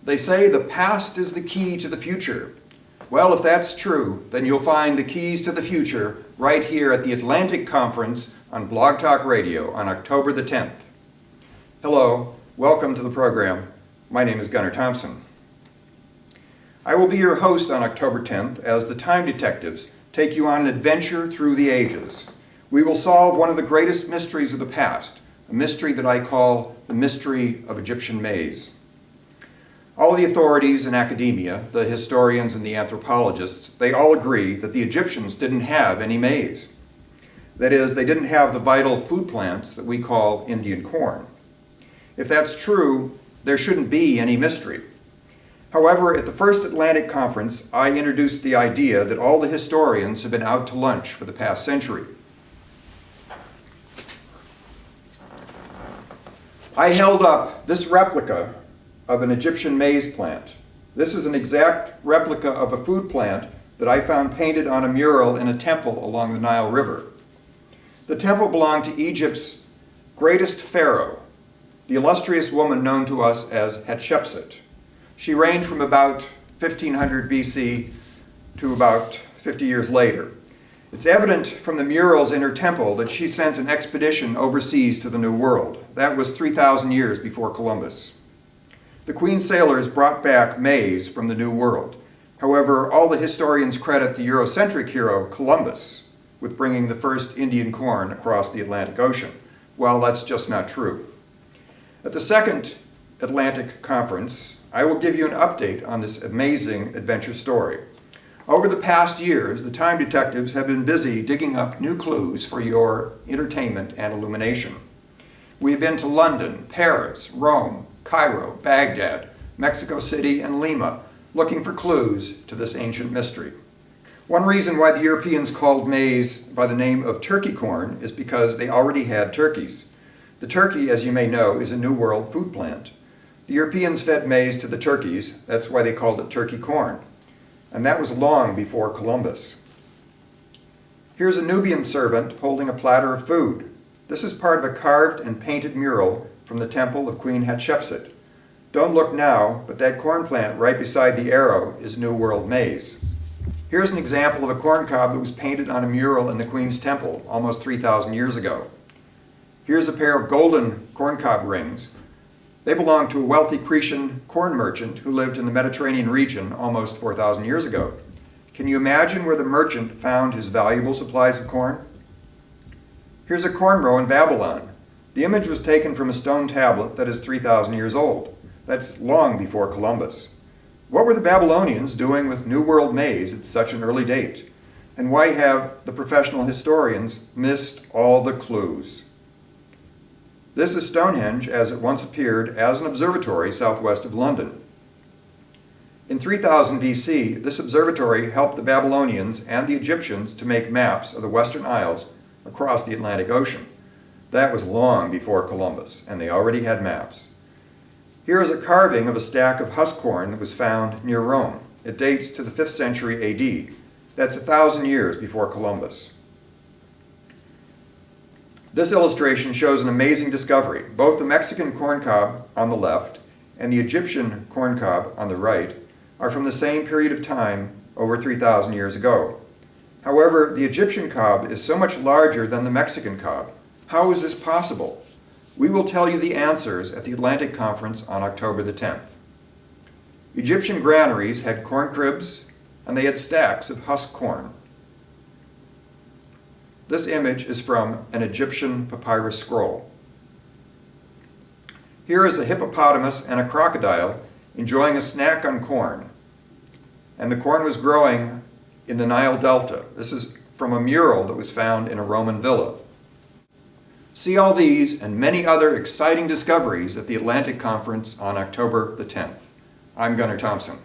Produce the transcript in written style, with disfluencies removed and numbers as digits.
They say the past is the key to the future. Well, if that's true, then you'll find the keys to the future right here at the Atlantic Conference on Blog Talk Radio on October the 10th. Hello, welcome to the program. My name is Gunnar Thompson. I will be your host on October 10th as the Time Detectives take you on an adventure through the ages. We will solve one of the greatest mysteries of the past, a mystery that I call the mystery of Egyptian maize. All the authorities in academia, the historians and the anthropologists, they all agree that the Egyptians didn't have any maize. That is, they didn't have the vital food plants that we call Indian corn. If that's true, there shouldn't be any mystery. However, at the first Atlantic Conference, I introduced the idea that all the historians have been out to lunch for the past century. I held up this replica of an Egyptian maize plant. This is an exact replica of a food plant that I found painted on a mural in a temple along the Nile River. The temple belonged to Egypt's greatest pharaoh, the illustrious woman known to us as Hatshepsut. She reigned from about 1500 BC to about 50 years later. It's evident from the murals in her temple that she sent an expedition overseas to the New World. That was 3,000 years before Columbus. The Queen sailors brought back maize from the New World. However, all the historians credit the Eurocentric hero Columbus with bringing the first Indian corn across the Atlantic Ocean. Well, that's just not true. At the second Atlantic Conference, I will give you an update on this amazing adventure story. Over the past years, the Time Detectives have been busy digging up new clues for your entertainment and illumination. We have been to London, Paris, Rome, Cairo, Baghdad, Mexico City, and Lima, looking for clues to this ancient mystery. One reason why the Europeans called maize by the name of turkey corn is because they already had turkeys. The turkey, as you may know, is a New World food plant. The Europeans fed maize to the turkeys, that's why they called it turkey corn. And that was long before Columbus. Here's a Nubian servant holding a platter of food. This is part of a carved and painted mural from the temple of Queen Hatshepsut. Don't look now, but that corn plant right beside the arrow is New World maize. Here's an example of a corn cob that was painted on a mural in the Queen's temple almost 3,000 years ago. Here's a pair of golden corn cob rings. They belonged to a wealthy Cretan corn merchant who lived in the Mediterranean region almost 4,000 years ago. Can you imagine where the merchant found his valuable supplies of corn? Here's a corn row in Babylon. The image was taken from a stone tablet that is 3,000 years old. That's long before Columbus. What were the Babylonians doing with New World maize at such an early date? And why have the professional historians missed all the clues? This is Stonehenge as it once appeared as an observatory southwest of London. In 3000 BC, this observatory helped the Babylonians and the Egyptians to make maps of the Western Isles across the Atlantic Ocean. That was long before Columbus, and they already had maps. Here is a carving of a stack of husk corn that was found near Rome. It dates to the 5th century AD. That's 1,000 years before Columbus. This illustration shows an amazing discovery. Both the Mexican corn cob on the left and the Egyptian corn cob on the right are from the same period of time over 3,000 years ago. However, the Egyptian cob is so much larger than the Mexican cob. How is this possible? We will tell you the answers at the Atlantic Conference on October the 10th. Egyptian granaries had corn cribs, and they had stacks of husk corn. This image is from an Egyptian papyrus scroll. Here is a hippopotamus and a crocodile enjoying a snack on corn. And the corn was growing in the Nile Delta. This is from a mural that was found in a Roman villa. See all these and many other exciting discoveries at the Atlantic Conference on October the 10th. I'm Gunnar Thompson.